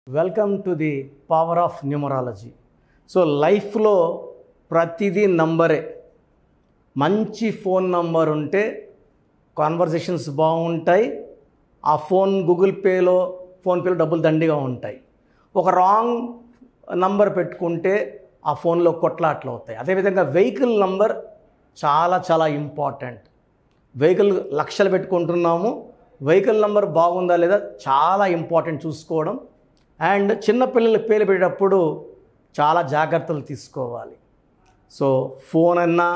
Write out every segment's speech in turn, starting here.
Welcome to the power of numerology. So లైఫ్లో ప్రతిదీ నంబరే. మంచి ఫోన్ నంబర్ ఉంటే కాన్వర్జేషన్స్ బాగుంటాయి. ఆ గూగుల్ పేలో ఫోన్పేలో డబ్బులు దండిగా ఉంటాయి. ఒక రాంగ్ నంబర్ పెట్టుకుంటే ఆ ఫోన్లో కొట్లాట్లు అవుతాయి. అదేవిధంగా వెహికల్ నంబర్ చాలా చాలా ఇంపార్టెంట్. వెహికల్ లక్షలు పెట్టుకుంటున్నాము, వెహికల్ నంబర్ బాగుందా లేదా చాలా ఇంపార్టెంట్ చూసుకోవడం. అండ్ చిన్నపిల్లలకి పేరు పెట్టేటప్పుడు చాలా జాగ్రత్తలు తీసుకోవాలి. సో ఫోన్ అన్నా,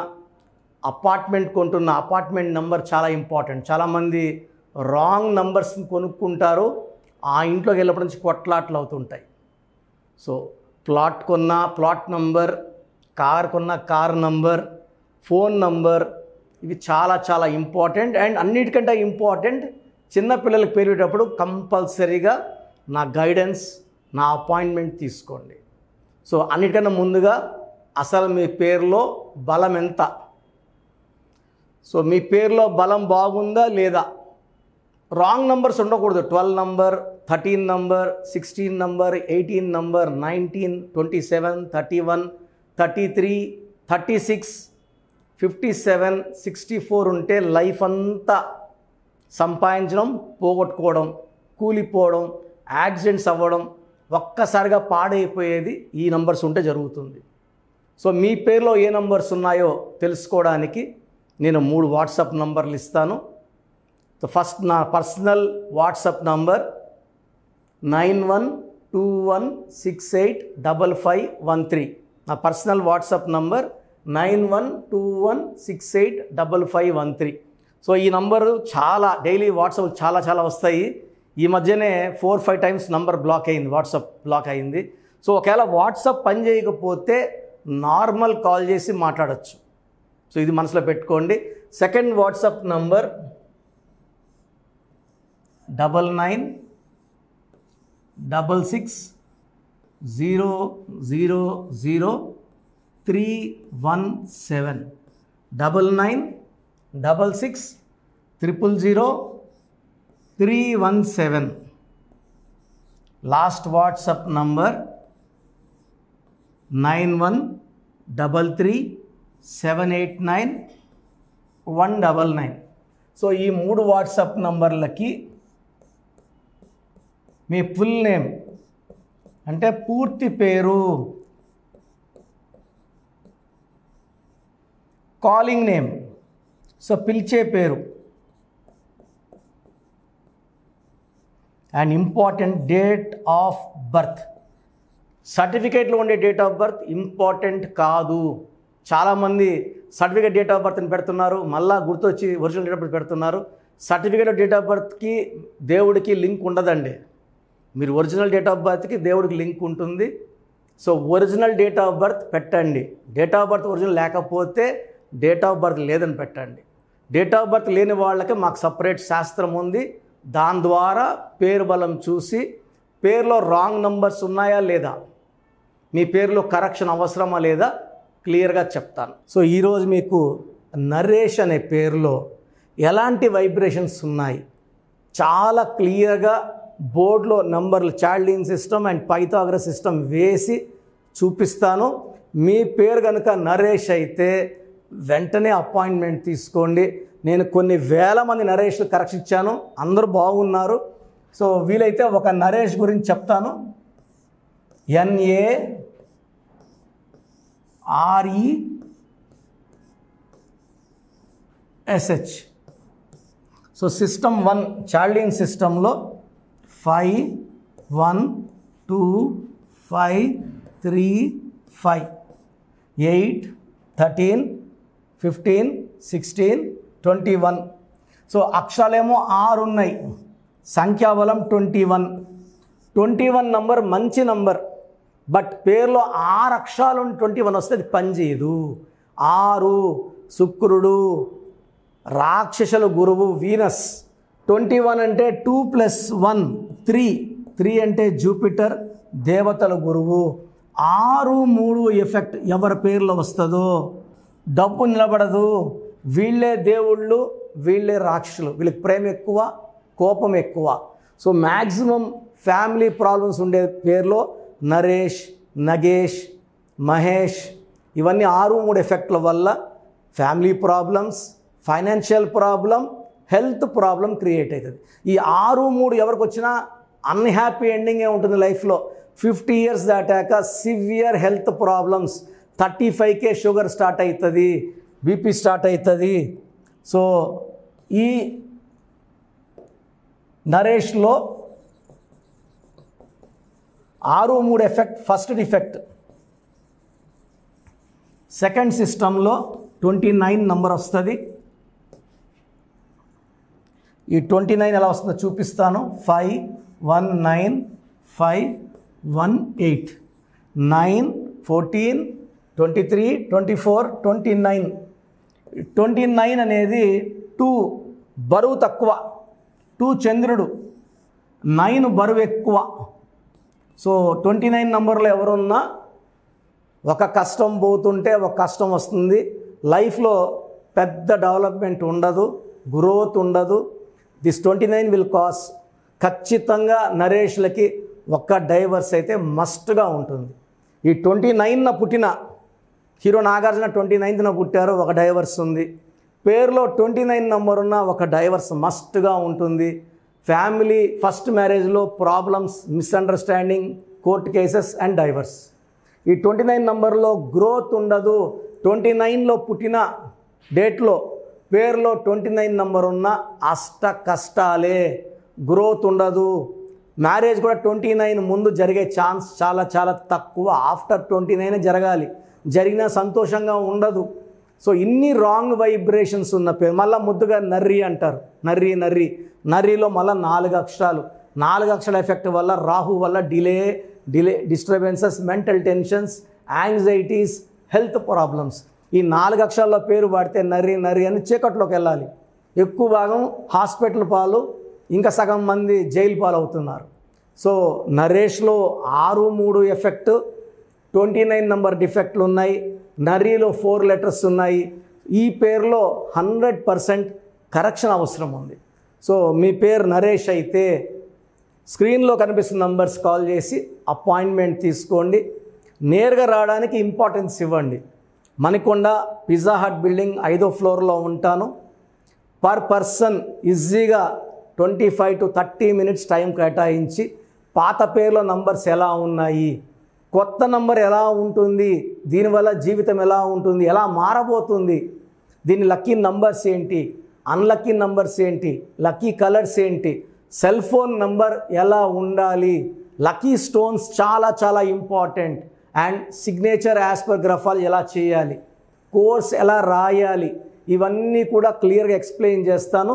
అపార్ట్మెంట్ కొంటున్న అపార్ట్మెంట్ నెంబర్ చాలా ఇంపార్టెంట్. చాలామంది రాంగ్ నంబర్స్ని కొనుక్కుంటారు, ఆ ఇంట్లోకి వెళ్ళినప్పటి నుంచి కొట్లాట్లు అవుతుంటాయి. సో ప్లాట్ కొన్న ప్లాట్ నంబర్, కార్ కొన్న కార్ నంబర్, ఫోన్ నంబర్, ఇవి చాలా చాలా ఇంపార్టెంట్. అండ్ అన్నిటికంటే ఇంపార్టెంట్, చిన్నపిల్లలకి పేరు పెట్టేటప్పుడు కంపల్సరీగా నా గైడెన్స్, నా అపాయింట్మెంట్ తీసుకోండి. సో అన్నిటికన్నా ముందుగా అసలు మీ పేరులో బలం ఎంత, సో మీ పేరులో బలం బాగుందా లేదా. రాంగ్ నంబర్స్ ఉండకూడదు. 12 నంబర్, 13 నంబర్, 16 నంబర్, 18 నంబర్, 19, 27, 31, 33, 36, 57, 64 ఉంటే లైఫ్ అంతా సంపాదించడం, పోగొట్టుకోవడం, కూలిపోవడం, యాక్సిడెంట్స్ అవ్వడం, ఒక్కసారిగా పాడైపోయేది ఈ నంబర్స్ ఉంటే జరుగుతుంది. సో మీ పేరులో ఏ నంబర్స్ ఉన్నాయో తెలుసుకోవడానికి నేను 3 వాట్సాప్ నంబర్లు ఇస్తాను. సో ఫస్ట్ నా పర్సనల్ వాట్సాప్ నంబర్ 9121685513. నా పర్సనల్ వాట్సాప్ నంబర్ 9121685513. సో ఈ నంబరు చాలా డైలీ వాట్సాప్ చాలా వస్తాయి. ఈ మధ్యనే 4-5 టైమ్స్ నంబర్ బ్లాక్ అయింది, వాట్సాప్ బ్లాక్ అయింది. సో ఒకవేళ వాట్సాప్ పని చేయకపోతే నార్మల్ కాల్ చేసి మాట్లాడచ్చు. సో ఇది మనసులో పెట్టుకోండి. Second WhatsApp number 9966000317. 9966000317. Last WhatsApp number 9133789199. So ఈ 3 వాట్సాప్ నంబర్లకి మీ ఫుల్ నేమ్ అంటే పూర్తి పేరు, కాలింగ్ నేమ్, సో పిలిచే పేరు, and important date of birth. సర్టిఫికేట్లో ఉండే డేట్ ఆఫ్ బర్త్ ఇంపార్టెంట్ కాదు. చాలామంది సర్టిఫికేట్ డేట్ ఆఫ్ బర్త్ని పెడుతున్నారు, మళ్ళీ గుర్తొచ్చి ఒరిజినల్ డేట్ ఆఫ్ బర్త్ పెడుతున్నారు. సర్టిఫికేట్ డేట్ ఆఫ్ బర్త్కి దేవుడికి లింక్ ఉండదండి. మీరు ఒరిజినల్ డేట్ ఆఫ్ బర్త్కి దేవుడికి లింక్ ఉంటుంది. So original date of birth పెట్టండి. డేట్ ఆఫ్ బర్త్ ఒరిజినల్ లేకపోతే డేట్ ఆఫ్ బర్త్ లేదని పెట్టండి. డేట్ ఆఫ్ బర్త్ లేని వాళ్ళకి మాకు సపరేట్ శాస్త్రం ఉంది. దాని ద్వారా పేరు బలం చూసి పేరులో రాంగ్ నంబర్స్ ఉన్నాయా లేదా, మీ పేరులో కరెక్షన్ అవసరమా లేదా క్లియర్గా చెప్తాను. సో ఈరోజు మీకు నరేష్ అనే పేరులో ఎలాంటి వైబ్రేషన్స్ ఉన్నాయి చాలా క్లియర్గా బోర్డులో నంబర్లు, చార్లిన్ సిస్టమ్ అండ్ పైథాగరస్ సిస్టమ్ వేసి చూపిస్తాను. మీ పేరు కనుక నరేష్ అయితే వెంటనే అపాయింట్మెంట్ తీసుకోండి. నేను కొన్ని వేల మంది నరేష్లు కరెక్షన్ ఇచ్చాను, అందరూ బాగున్నారు. సో వీలైతే ఒక నరేష్ గురించి చెప్తాను. NARESH. సో సిస్టమ్ 1 చార్లిన్ సిస్టంలో 5 1 2 5 3 5 8 13 15 16 21. సో అక్షరాలేమో 6 ఉన్నాయి, సంఖ్యాబలం 21. 21 నంబర్ మంచి నంబర్, బట్ పేరులో 6 అక్షరాలు 21 వస్తే అది పనిచేయదు. 6 శుక్రుడు, రాక్షసుల గురువు వీనస్. 21 అంటే 2 + 1 3. 3 అంటే జూపిటర్, దేవతల గురువు. 6 3 ఎఫెక్ట్ ఎవరి పేరులో వస్తుందో డబ్బు నిలబడదు. వీళ్ళే దేవుళ్ళు, వీళ్ళే రాక్షసులు. వీళ్ళకి ప్రేమ ఎక్కువ, కోపం ఎక్కువ. సో మ్యాక్సిమం ఫ్యామిలీ ప్రాబ్లమ్స్ ఉండే పేరులో నరేష్, నగేష్, మహేష్ ఇవన్నీ 6-3 ఎఫెక్ట్ల వల్ల family problems, financial problem, health problem create అవుతుంది. ఈ 6-3 ఎవరికి వచ్చినా అన్హ్యాపీ ఎండింగే ఉంటుంది లైఫ్లో. 50 years దాటాక severe health problems, 35K sugar start అవుతుంది, బీపీ స్టార్ట్ అవుతుంది. సో ఈ నరేష్లో 6-3 ఎఫెక్ట్ ఫస్ట్ డిఫెక్ట్. సెకండ్ సిస్టంలో 29 నంబర్ వస్తుంది. ఈ 29 ఎలా వస్తుందో చూపిస్తాను. 5 1 9 5 1 8 9 14 23 24 29. 29 అనేది 2 బరువు తక్కువ, 2 చంద్రుడు, 9 బరువు ఎక్కువ. సో 29 నంబర్లో ఎవరున్నా ఒక కష్టం పోతుంటే ఒక కష్టం వస్తుంది. లైఫ్లో పెద్ద డెవలప్మెంట్ ఉండదు, గ్రోత్ ఉండదు. దిస్ 29 విల్ కాస్ ఖచ్చితంగా నరేష్లకి ఒక్క డైవర్స్ అయితే మస్ట్గా ఉంటుంది. ఈ 29న పుట్టిన హీరో నాగార్జున 29న పుట్టారు, ఒక డైవర్స్ ఉంది. పేరులో 29 నంబర్ ఉన్న ఒక డైవర్స్ మస్ట్గా ఉంటుంది. ఫ్యామిలీ ఫస్ట్ మ్యారేజ్లో problems, misunderstanding, court cases and divorce. ఈ 29 నంబర్లో గ్రోత్ ఉండదు. 29లో పుట్టిన డేట్లో పేరులో 29 నంబర్ ఉన్న అష్ట కష్టాలే, గ్రోత్ ఉండదు. మ్యారేజ్ కూడా 29 ముందు జరిగే ఛాన్స్ చాలా చాలా తక్కువ. ఆఫ్టర్ 29 జరగాలి, జరిగినా సంతోషంగా ఉండదు. సో ఇన్ని రాంగ్ వైబ్రేషన్స్ ఉన్న పేరు. మళ్ళీ ముద్దుగా నర్రి అంటారు, నర్రి నర్రి. నర్రిలో మళ్ళీ 4 అక్షరాలు. 4 అక్షరాల ఎఫెక్ట్ వల్ల రాహు వల్ల delay disturbances, mental tensions, anxieties, health problems. ఈ 4 అక్షరాల పేరు వాడితే నర్రి నర్రి అని చీకట్లోకి వెళ్ళాలి. ఎక్కువ భాగం హాస్పిటల్ పాలు, ఇంకా సగం మంది జైలు పాలు అవుతున్నారు. సో నరేష్లో 6-3 ఎఫెక్ట్, 29 నంబర్ డిఫెక్ట్లు ఉన్నాయి. నర్రీలో 4 లెటర్స్ ఉన్నాయి. ఈ పేరులో 100% కరెక్షన్ అవసరం ఉంది. సో మీ పేరు నరేష్ అయితే స్క్రీన్లో కనిపిస్తున్న నంబర్స్ కాల్ చేసి అపాయింట్మెంట్ తీసుకోండి. నేరుగా రావడానికి ఇంపార్టెన్స్ ఇవ్వండి. మణికొండ పిజ్జా హట్ బిల్డింగ్ 5వ ఫ్లోర్లో ఉంటాను. పర్ పర్సన్ ఈజీగా 25 to 30 minutes టైం కేటాయించి పాత పేర్లో నంబర్స్ ఎలా ఉన్నాయి, కొత్త నంబర్ ఎలా ఉంటుంది, దీనివల్ల జీవితం ఎలా ఉంటుంది, ఎలా మారబోతుంది, దీని లక్కీ నంబర్స్ ఏంటి, అన్లక్కీ నంబర్స్ ఏంటి, లక్కీ కలర్స్ ఏంటి, సెల్ ఫోన్ నంబర్ ఎలా ఉండాలి, లక్కీ స్టోన్స్ చాలా చాలా important, and signature as per గ్రఫాలు ఎలా చేయాలి, కోర్స్ ఎలా రాయాలి, ఇవన్నీ కూడా క్లియర్గా ఎక్స్ప్లెయిన్ చేస్తాను.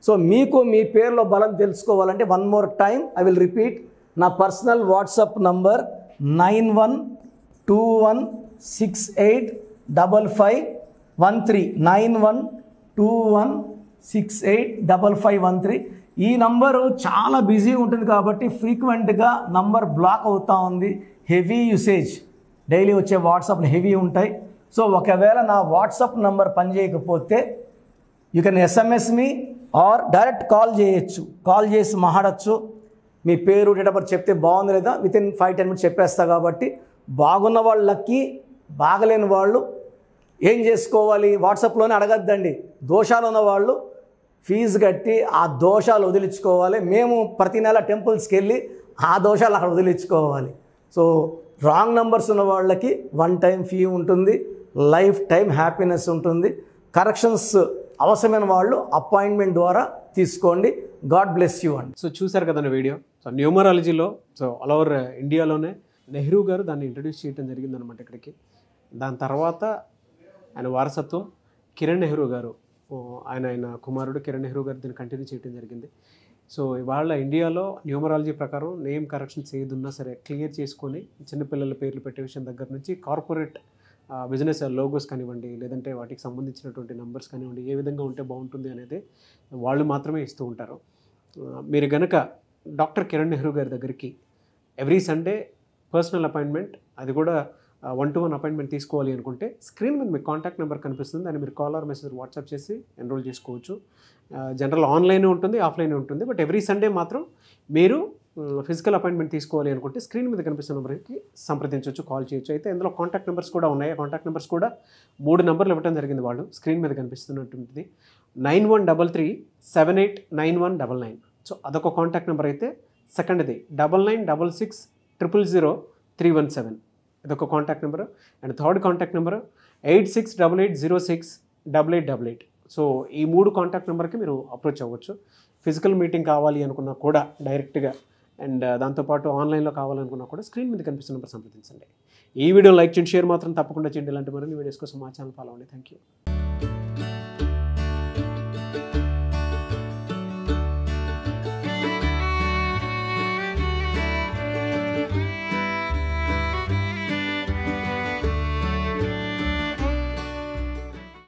సో మీకు మీ పేరులో బలం తెలుసుకోవాలంటే one more time I will repeat. నా పర్సనల్ వాట్సాప్ నంబర్ 9121685513 9121685513. ఈ నంబరు చాలా బిజీ ఉంటుంది కాబట్టి ఫ్రీక్వెంట్గా నంబర్ బ్లాక్ అవుతూ ఉంది. హెవీ యూసేజ్, డైలీ వచ్చే వాట్సాప్లు హెవీ ఉంటాయి. సో ఒకవేళ నా వాట్సాప్ నంబర్ పనిచేయకపోతే you can SMS me or direct call చేయొచ్చు. కాల్ చేసి మాట్లాడచ్చు. మీ పేరు, డేట్ ఆఫ్ బర్త్ చెప్తే బాగుంది లేదా వితిన్ 5-10 minutes చెప్పేస్తా. కాబట్టి బాగున్న వాళ్ళకి, బాగలేని వాళ్ళు ఏం చేసుకోవాలి వాట్సాప్లోనే అడగద్దండి. దోషాలు ఉన్న వాళ్ళు ఫీజు కట్టి ఆ దోషాలు వదిలించుకోవాలి. మేము ప్రతి నెల టెంపుల్స్కి వెళ్ళి ఆ దోషాలు అక్కడ వదిలించుకోవాలి. సో రాంగ్ నంబర్స్ ఉన్న వాళ్ళకి 1 time ఫీ ఉంటుంది, లైఫ్ టైం హ్యాపీనెస్ ఉంటుంది. కరెక్షన్స్ అవసరమైన వాళ్ళు అపాయింట్మెంట్ ద్వారా తీసుకోండి. గాడ్ బ్లెస్ యూ అండి. సో చూశారు కదండి వీడియో. సో న్యూమరాలజీలో సో ఆల్ ఓవర్ ఇండియాలోనే నెహ్రూ గారు దాన్ని ఇంట్రడ్యూస్ చేయడం జరిగిందనమాట ఇక్కడికి. దాని తర్వాత ఆయన వారసత్వం కిరణ్ నెహ్రూ గారు, ఆయన కుమారుడు కిరణ్ నెహ్రూ గారు దీన్ని కంటిన్యూ చేయడం జరిగింది. సో ఇవాళ ఇండియాలో న్యూమరాలజీ ప్రకారం నేమ్ కరెక్షన్స్ ఏదున్నా సరే క్లియర్ చేసుకొని చిన్నపిల్లల పేర్లు పెట్టే విషయం దగ్గర నుంచి కార్పొరేట్ బిజినెస్ లోగోస్ కానివ్వండి, లేదంటే వాటికి సంబంధించినటువంటి నంబర్స్ కానివ్వండి, ఏ విధంగా ఉంటే బాగుంటుంది అనేది వాళ్ళు మాత్రమే ఇస్తూ ఉంటారు. మీరు గనక డాక్టర్ కిరణ్ నెహ్రూ గారి దగ్గరికి ఎవ్రీ సండే పర్సనల్ అపాయింట్మెంట్, అది కూడా 1-to-1 అపాయింట్మెంట్ తీసుకోవాలి అనుకుంటే స్క్రీన్ మీద మీకు కాంటాక్ట్ నెంబర్ కనిపిస్తుంది. దాన్ని మీరు కాల్ ఆర్ మెసేజ్ వాట్సాప్ చేసి ఎన్రోల్ చేసుకోవచ్చు. జనరల్ ఆన్లైన్ ఉంటుంది, ఆఫ్లైన్ ఉంటుంది. బట్ ఎవ్రీ సండే మాత్రం మీరు ఫిజికల్ అపాయింట్మెంట్ తీసుకోవాలి అనుకుంటే స్క్రీన్ మీద కనిపిస్తున్న నెంబర్కి సంప్రదించవచ్చు, కాల్ చేయొచ్చు. అయితే ఇందులో కాంటాక్ట్ నెంబర్స్ కూడా ఉన్నాయి. కాంటాక్ట్ నెంబర్స్ కూడా 3 నెంబర్లు ఇవ్వడం జరిగింది వాళ్ళు. స్క్రీన్ మీద కనిపిస్తున్నటువంటిది 9133789199. సో అదొక కాంటాక్ట్ నెంబర్ అయితే. సెకండ్ది 9966000317, ఇదొక contact number. And third contact number 8688068888. So ఈ 3 కాంటాక్ట్ నెంబర్కి మీరు అప్రోచ్ అవ్వచ్చు. ఫిజికల్ మీటింగ్ కావాలి అనుకున్నా కూడా డైరెక్ట్గా, అండ్ దాంతోపాటు ఆన్లైన్లో కావాలనుకున్నా కూడా స్క్రీన్ మీద కనిపిస్తున్న నెంబర్ సంప్రదించండి. ఈ వీడియో లైక్ చేయండి, షేర్ మాత్రం తప్పకుండా చేయండి. ఇలాంటి మరిన్ని వీడియోస్ కోసం మా ఛానల్ ఫాలో అవ్వండి. Thank you.